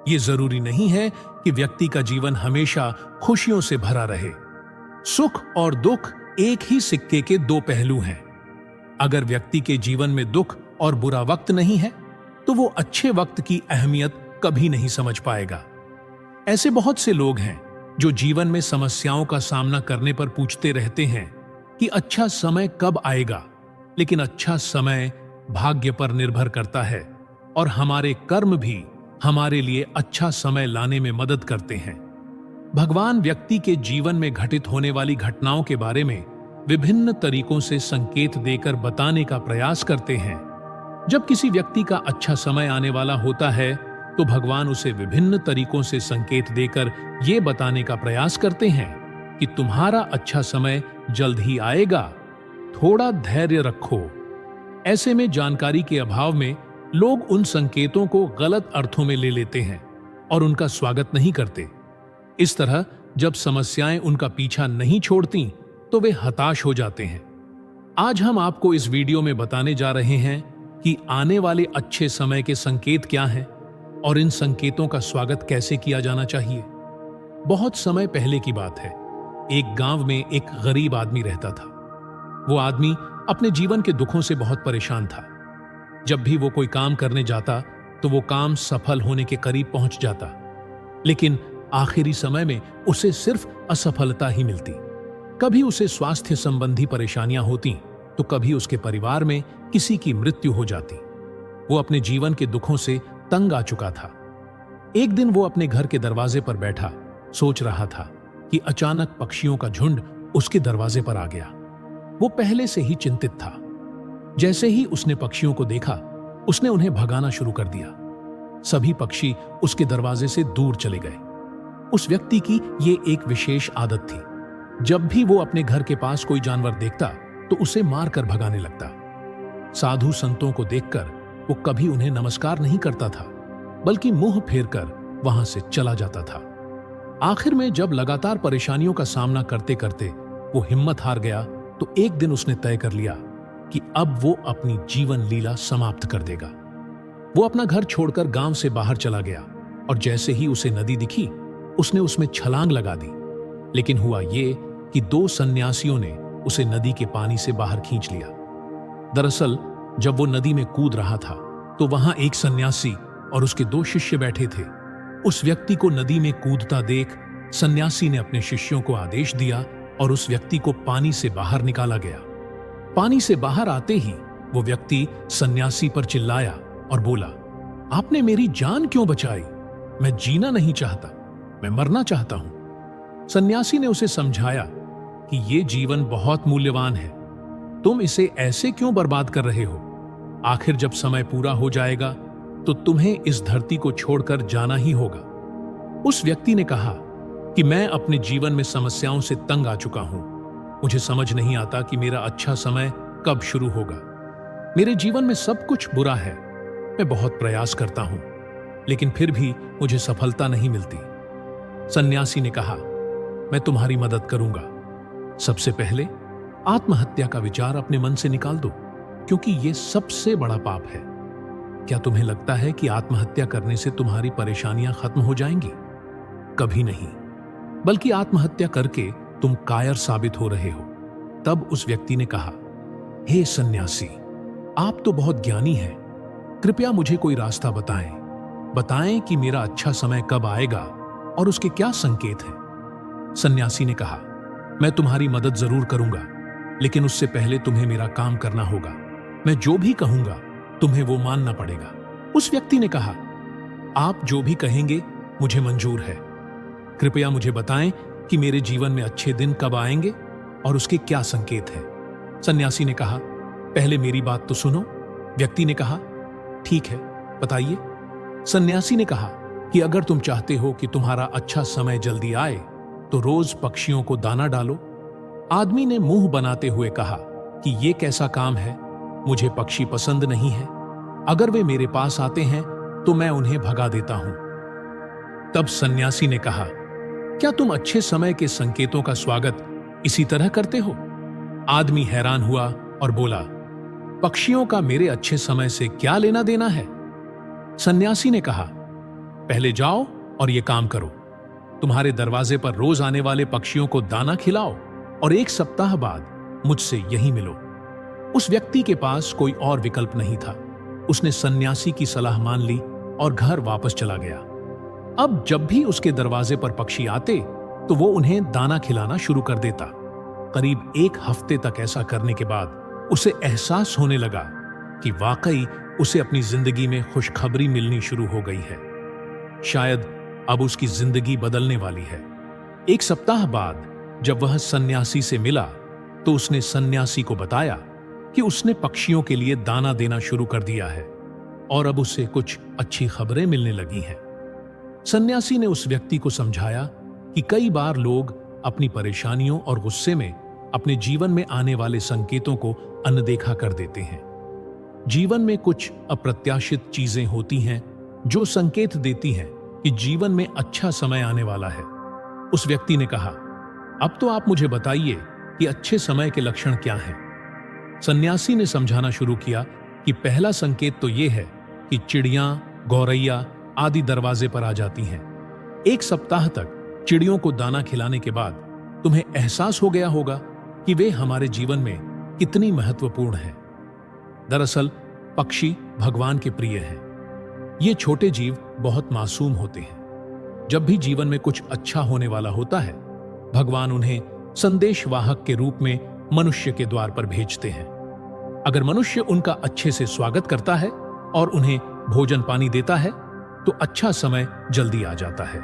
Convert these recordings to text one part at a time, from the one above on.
ये जरूरी नहीं है कि व्यक्ति का जीवन हमेशा खुशियों से भरा रहे। सुख और दुख एक ही सिक्के के दो पहलू हैं। अगर व्यक्ति के जीवन में दुख और बुरा वक्त नहीं है तो वो अच्छे वक्त की अहमियत कभी नहीं समझ पाएगा। ऐसे बहुत से लोग हैं जो जीवन में समस्याओं का सामना करने पर पूछते रहते हैं कि अच्छा समय कब आएगा, लेकिन अच्छा समय भाग्य पर निर्भर करता है और हमारे कर्म भी हमारे लिए अच्छा समय लाने में मदद करते हैं। भगवान व्यक्ति के जीवन में घटित होने वाली घटनाओं के बारे में विभिन्न तरीकों से संकेत देकर बताने का प्रयास करते हैं। जब किसी व्यक्ति का अच्छा समय आने वाला होता है तो भगवान उसे विभिन्न तरीकों से संकेत देकर यह बताने का प्रयास करते हैं कि तुम्हारा अच्छा समय जल्द ही आएगा, थोड़ा धैर्य रखो। ऐसे में जानकारी के अभाव में लोग उन संकेतों को गलत अर्थों में ले लेते हैं और उनका स्वागत नहीं करते। इस तरह जब समस्याएं उनका पीछा नहीं छोड़ती तो वे हताश हो जाते हैं। आज हम आपको इस वीडियो में बताने जा रहे हैं कि आने वाले अच्छे समय के संकेत क्या हैं और इन संकेतों का स्वागत कैसे किया जाना चाहिए। बहुत समय पहले की बात है। एक गांव में एक गरीब आदमी रहता था। वो आदमी अपने जीवन के दुखों से बहुत परेशान था। जब भी वो कोई काम करने जाता तो वो काम सफल होने के करीब पहुंच जाता, लेकिन आखिरी समय में उसे सिर्फ असफलता ही मिलती। कभी उसे स्वास्थ्य संबंधी परेशानियां होती तो कभी उसके परिवार में किसी की मृत्यु हो जाती। वो अपने जीवन के दुखों से तंग आ चुका था। एक दिन वो अपने घर के दरवाजे पर बैठा सोच रहा था कि अचानक पक्षियों का झुंड उसके दरवाजे पर आ गया। वो पहले से ही चिंतित था। जैसे ही उसने पक्षियों को देखा, उसने उन्हें भगाना शुरू कर दिया। सभी पक्षी उसके दरवाजे से दूर चले गए। उस व्यक्ति की ये एक विशेष आदत थी। जब भी वो अपने घर के पास कोई जानवर देखता तो उसे मारकर भगाने लगता। साधु संतों को देखकर वो कभी उन्हें नमस्कार नहीं करता था, बल्कि मुंह फेरकर वहां से चला जाता था। आखिर में जब लगातार परेशानियों का सामना करते करते वो हिम्मत हार गया तो एक दिन उसने तय कर लिया कि अब वो अपनी जीवन लीला समाप्त कर देगा। वो अपना घर छोड़कर गांव से बाहर चला गया और जैसे ही उसे नदी दिखी उसने उसमें छलांग लगा दी। लेकिन हुआ ये कि दो सन्यासियों ने उसे नदी के पानी से बाहर खींच लिया। दरअसल जब वो नदी में कूद रहा था तो वहां एक सन्यासी और उसके दो शिष्य बैठे थे। उस व्यक्ति को नदी में कूदता देख सन्यासी ने अपने शिष्यों को आदेश दिया और उस व्यक्ति को पानी से बाहर निकाला गया। पानी से बाहर आते ही वो व्यक्ति सन्यासी पर चिल्लाया और बोला, आपने मेरी जान क्यों बचाई? मैं जीना नहीं चाहता, मैं मरना चाहता हूं। सन्यासी ने उसे समझाया कि ये जीवन बहुत मूल्यवान है, तुम इसे ऐसे क्यों बर्बाद कर रहे हो? आखिर जब समय पूरा हो जाएगा तो तुम्हें इस धरती को छोड़कर जाना ही होगा। उस व्यक्ति ने कहा कि मैं अपने जीवन में समस्याओं से तंग आ चुका हूं। मुझे समझ नहीं आता कि मेरा अच्छा समय कब शुरू होगा। मेरे जीवन में सब कुछ बुरा है। मैं बहुत प्रयास करता हूं, लेकिन फिर भी मुझे सफलता नहीं मिलती। सन्यासी ने कहा, मैं तुम्हारी मदद करूंगा। सबसे पहले आत्महत्या का विचार अपने मन से निकाल दो, क्योंकि यह सबसे बड़ा पाप है। क्या तुम्हें लगता है कि आत्महत्या करने से तुम्हारी परेशानियां खत्म हो जाएंगी? कभी नहीं, बल्कि आत्महत्या करके तुम कायर साबित हो रहे हो। तब उस व्यक्ति ने कहा, हे सन्यासी, आप तो बहुत ज्ञानी हैं, कृपया मुझे कोई रास्ता बताएं कि मेरा अच्छा समय कब आएगा और उसके क्या संकेत हैं। सन्यासी ने कहा, मैं तुम्हारी मदद जरूर करूंगा, लेकिन उससे पहले तुम्हें मेरा काम करना होगा। मैं जो भी कहूंगा तुम्हें वो मानना पड़ेगा। उस व्यक्ति ने कहा, आप जो भी कहेंगे मुझे मंजूर है। कृपया मुझे बताएं कि मेरे जीवन में अच्छे दिन कब आएंगे और उसके क्या संकेत हैं। सन्यासी ने कहा, पहले मेरी बात तो सुनो। व्यक्ति ने कहा, ठीक है, बताइए। सन्यासी ने कहा कि अगर तुम चाहते हो कि तुम्हारा अच्छा समय जल्दी आए तो रोज पक्षियों को दाना डालो। आदमी ने मुंह बनाते हुए कहा कि यह कैसा काम है, मुझे पक्षी पसंद नहीं है। अगर वे मेरे पास आते हैं तो मैं उन्हें भगा देता हूं। तब सन्यासी ने कहा, क्या तुम अच्छे समय के संकेतों का स्वागत इसी तरह करते हो? आदमी हैरान हुआ और बोला, पक्षियों का मेरे अच्छे समय से क्या लेना देना है? सन्यासी ने कहा, पहले जाओ और ये काम करो। तुम्हारे दरवाजे पर रोज आने वाले पक्षियों को दाना खिलाओ और 1 सप्ताह बाद मुझसे यहीं मिलो। उस व्यक्ति के पास कोई और विकल्प नहीं था। उसने सन्यासी की सलाह मान ली और घर वापस चला गया। अब जब भी उसके दरवाजे पर पक्षी आते तो वो उन्हें दाना खिलाना शुरू कर देता। करीब 1 हफ्ते तक ऐसा करने के बाद उसे एहसास होने लगा कि वाकई उसे अपनी जिंदगी में खुशखबरी मिलनी शुरू हो गई है। शायद अब उसकी जिंदगी बदलने वाली है। 1 सप्ताह बाद जब वह सन्यासी से मिला तो उसने सन्यासी को बताया कि उसने पक्षियों के लिए दाना देना शुरू कर दिया है और अब उसे कुछ अच्छी खबरें मिलने लगी हैं। सन्यासी ने उस व्यक्ति को समझाया कि कई बार लोग अपनी परेशानियों और गुस्से में अपने जीवन में आने वाले संकेतों को अनदेखा कर देते हैं। जीवन में कुछ अप्रत्याशित चीजें होती हैं जो संकेत देती हैं कि जीवन में अच्छा समय आने वाला है। उस व्यक्ति ने कहा, अब तो आप मुझे बताइए कि अच्छे समय के लक्षण क्या हैं। सन्यासी ने समझाना शुरू किया कि पहला संकेत तो यह है कि चिड़ियां, गौरैया आदि दरवाजे पर आ जाती हैं। 1 सप्ताह तक चिड़ियों को दाना खिलाने के बाद तुम्हें एहसास हो गया होगा कि वे हमारे जीवन में कितनी महत्वपूर्ण हैं। दरअसल पक्षी भगवान के प्रिय हैं। ये छोटे जीव बहुत मासूम होते हैं। जब भी जीवन में कुछ अच्छा होने वाला होता है, भगवान उन्हें संदेशवाहक के रूप में मनुष्य के द्वार पर भेजते हैं। अगर मनुष्य उनका अच्छे से स्वागत करता है और उन्हें भोजन पानी देता है तो अच्छा समय जल्दी आ जाता है।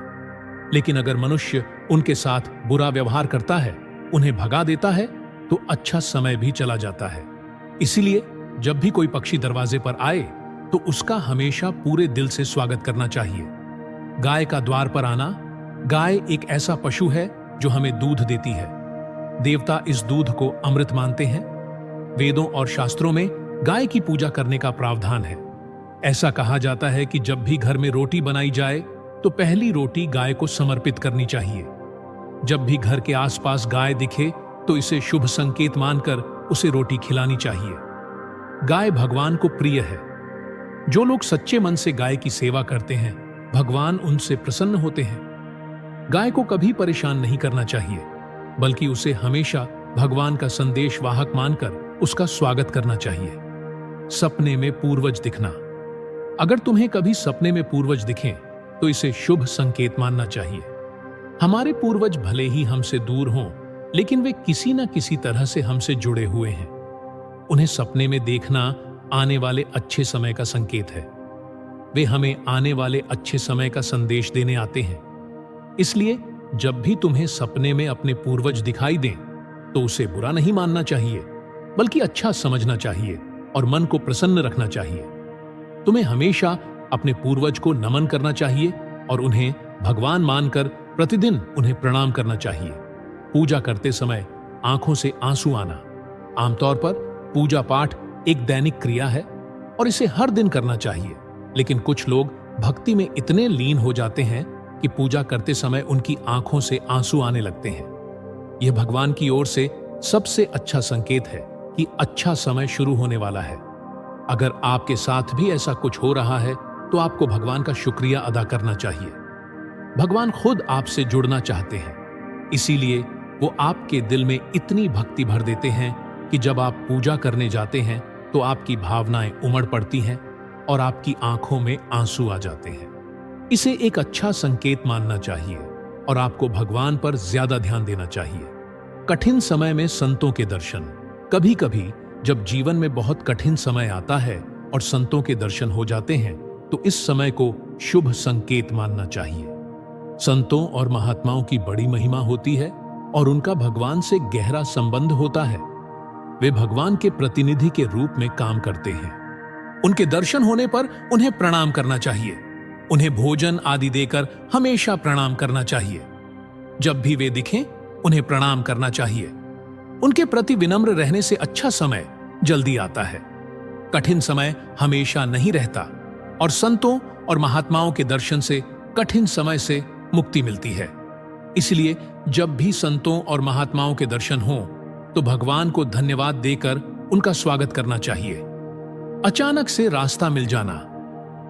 लेकिन अगर मनुष्य उनके साथ बुरा व्यवहार करता है, उन्हें भगा देता है, तो अच्छा समय भी चला जाता है। इसीलिए जब भी कोई पक्षी दरवाजे पर आए तो उसका हमेशा पूरे दिल से स्वागत करना चाहिए। गाय का द्वार पर आना। गाय एक ऐसा पशु है जो हमें दूध देती है। देवता इस दूध को अमृत मानते हैं। वेदों और शास्त्रों में गाय की पूजा करने का प्रावधान है। ऐसा कहा जाता है कि जब भी घर में रोटी बनाई जाए तो पहली रोटी गाय को समर्पित करनी चाहिए। जब भी घर के आसपास गाय दिखे तो इसे शुभ संकेत मानकर उसे रोटी खिलानी चाहिए। गाय भगवान को प्रिय है। जो लोग सच्चे मन से गाय की सेवा करते हैं, भगवान उनसे प्रसन्न होते हैं। गाय को कभी परेशान नहीं करना चाहिए, बल्कि उसे हमेशा भगवान का संदेश वाहक मानकर उसका स्वागत करना चाहिए। सपने में पूर्वज दिखना। अगर तुम्हें कभी सपने में पूर्वज दिखें तो इसे शुभ संकेत मानना चाहिए। हमारे पूर्वज भले ही हमसे दूर हों, लेकिन वे किसी न किसी तरह से हमसे जुड़े हुए हैं। उन्हें सपने में देखना आने वाले अच्छे समय का संकेत है। वे हमें आने वाले अच्छे समय का संदेश देने आते हैं। इसलिए जब भी तुम्हें सपने में अपने पूर्वज दिखाई दें तो उसे बुरा नहीं मानना चाहिए, बल्कि अच्छा समझना चाहिए और मन को प्रसन्न रखना चाहिए। तुम्हें हमेशा अपने पूर्वज को नमन करना चाहिए और उन्हें भगवान मानकर प्रतिदिन उन्हें प्रणाम करना चाहिए। पूजा करते समय आंखों से आंसू आना। आमतौर पर पूजा पाठ एक दैनिक क्रिया है और इसे हर दिन करना चाहिए, लेकिन कुछ लोग भक्ति में इतने लीन हो जाते हैं कि पूजा करते समय उनकी आंखों से आंसू आने लगते हैं। यह भगवान की ओर से सबसे अच्छा संकेत है कि अच्छा समय शुरू होने वाला है। अगर आपके साथ भी ऐसा कुछ हो रहा है तो आपको भगवान का शुक्रिया अदा करना चाहिए। भगवान खुद आपसे जुड़ना चाहते हैं, इसीलिए वो आपके दिल में इतनी भक्ति भर देते हैं कि जब आप पूजा करने जाते हैं तो आपकी भावनाएं उमड़ पड़ती हैं और आपकी आंखों में आंसू आ जाते हैं। इसे एक अच्छा संकेत मानना चाहिए और आपको भगवान पर ज्यादा ध्यान देना चाहिए। कठिन समय में संतों के दर्शन। कभी कभी जब जीवन में बहुत कठिन समय आता है और संतों के दर्शन हो जाते हैं तो इस समय को शुभ संकेत मानना चाहिए। संतों और महात्माओं की बड़ी महिमा होती है और उनका भगवान से गहरा संबंध होता है। वे भगवान के प्रतिनिधि के रूप में काम करते हैं। उनके दर्शन होने पर उन्हें प्रणाम करना चाहिए। उन्हें भोजन आदि देकर हमेशा प्रणाम करना चाहिए। जब भी वे दिखें, उन्हें प्रणाम करना चाहिए। उनके प्रति विनम्र रहने से अच्छा समय जल्दी आता है। कठिन समय हमेशा नहीं रहता और संतों और महात्माओं के दर्शन से कठिन समय से मुक्ति मिलती है। इसलिए जब भी संतों और महात्माओं के दर्शन हों तो भगवान को धन्यवाद देकर उनका स्वागत करना चाहिए। अचानक से रास्ता मिल जाना।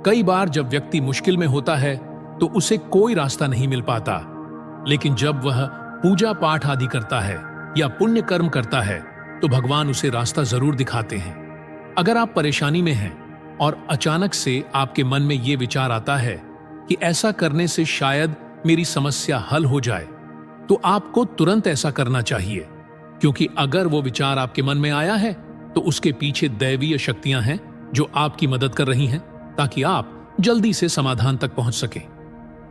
कई बार जब व्यक्ति मुश्किल में होता है तो उसे कोई रास्ता नहीं मिल पाता। लेकिन जब वह पूजा पाठ आदि करता है या पुण्य कर्म करता है तो भगवान उसे रास्ता जरूर दिखाते हैं। अगर आप परेशानी में हैं और अचानक से आपके मन में यह विचार आता है कि ऐसा करने से शायद मेरी समस्या हल हो जाए, तो आपको तुरंत ऐसा करना चाहिए, क्योंकि अगर वो विचार आपके मन में आया है तो उसके पीछे दैवीय शक्तियां हैं जो आपकी मदद कर रही हैं ताकि आप जल्दी से समाधान तक पहुंच सकें।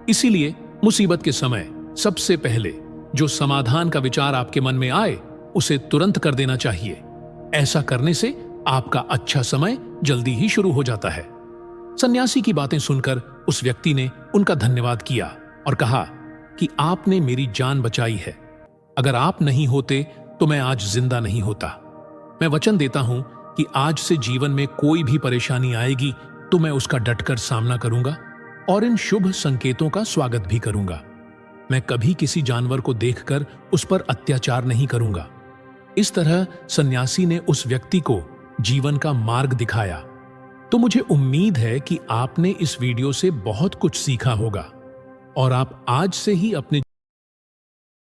इसीलिए मुसीबत के समय सबसे पहले जो समाधान का विचार आपके मन में आए उसे तुरंत कर देना चाहिए। ऐसा करने से आपका अच्छा समय जल्दी ही शुरू हो जाता है। सन्यासी की बातें सुनकर उस व्यक्ति ने उनका धन्यवाद किया और कहा कि आपने मेरी जान बचाई है। अगर आप नहीं होते तो मैं आज जिंदा नहीं होता। मैं वचन देता हूं कि आज से जीवन में कोई भी परेशानी आएगी तो मैं उसका डटकर सामना करूंगा और इन शुभ संकेतों का स्वागत भी करूंगा। मैं कभी किसी जानवर को देखकर उस पर अत्याचार नहीं करूंगा। इस तरह सन्यासी ने उस व्यक्ति को जीवन का मार्ग दिखाया। तो मुझे उम्मीद है कि आपने इस वीडियो से बहुत कुछ सीखा होगा और आप आज से ही अपने